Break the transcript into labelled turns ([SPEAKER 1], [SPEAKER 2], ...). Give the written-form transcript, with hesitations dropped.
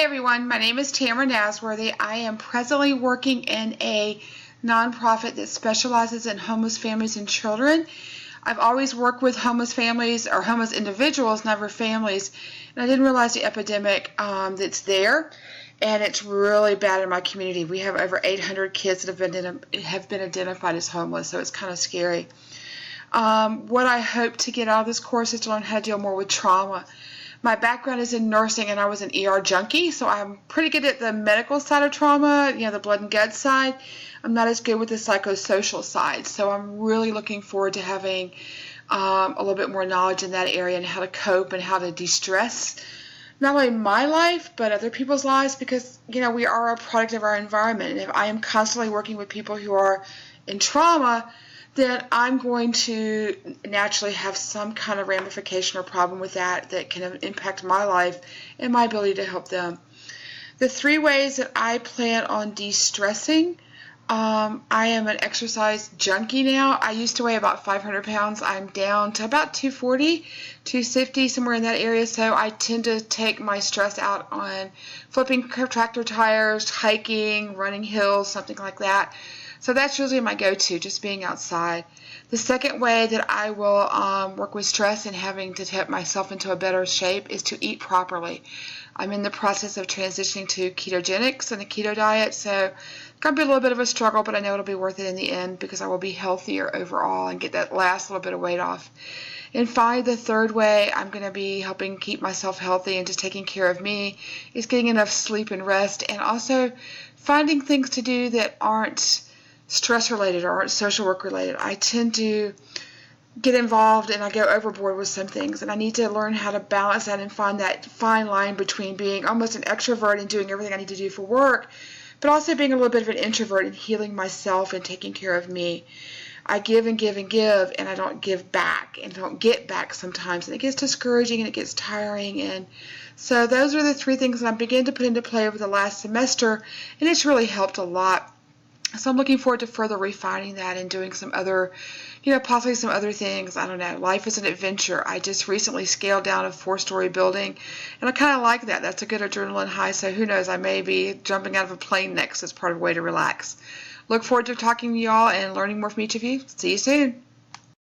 [SPEAKER 1] Hey everyone, my name is Tamara Nasworthy. I am presently working in a nonprofit that specializes in homeless families and children. I've always worked with homeless families or homeless individuals, never families, and I didn't realize the epidemic that's there, and it's really bad in my community. We have over 800 kids that have been identified as homeless, so it's kind of scary. What I hope to get out of this course is to learn how to deal more with trauma. My background is in nursing, and I was an ER junkie, so I'm pretty good at the medical side of trauma, the blood and gut side. I'm not as good with the psychosocial side, so I'm really looking forward to having a little bit more knowledge in that area and how to cope and how to de-stress not only my life, but other people's lives, because, we are a product of our environment, and if I am constantly working with people who are in trauma, then I'm going to naturally have some kind of ramification or problem with that can impact my life and my ability to help them. The 3 ways that I plan on de-stressing, I am an exercise junkie now. I used to weigh about 500 pounds. I'm down to about 240, 250, somewhere in that area. So I tend to take my stress out on flipping tractor tires, hiking, running hills, something like that. So that's usually my go-to, just being outside. The second way that I will work with stress and having to get myself into a better shape is to eat properly. I'm in the process of transitioning to ketogenics and a keto diet, so it's going to be a little bit of a struggle, but I know it'll be worth it in the end because I will be healthier overall and get that last little bit of weight off. And finally, the third way I'm going to be helping keep myself healthy and just taking care of me is getting enough sleep and rest, and also finding things to do that aren't stress related or aren't social work related. I tend to get involved and I go overboard with some things, and I need to learn how to balance that and find that fine line between being almost an extrovert and doing everything I need to do for work, but also being a little bit of an introvert and healing myself and taking care of me. I give and give and give, and I don't give back and don't get back sometimes, and it gets discouraging and it gets tiring. And so those are the 3 things that I'm beginning to put into play over the last semester, and it's really helped a lot. So I'm looking forward to further refining that and doing some other, possibly some other things. I don't know. Life is an adventure. I just recently scaled down a 4-story building, and I kind of like that. That's a good adrenaline high, so who knows, I may be jumping out of a plane next as part of a way to relax. Look forward to talking to you all and learning more from each of you. See you soon.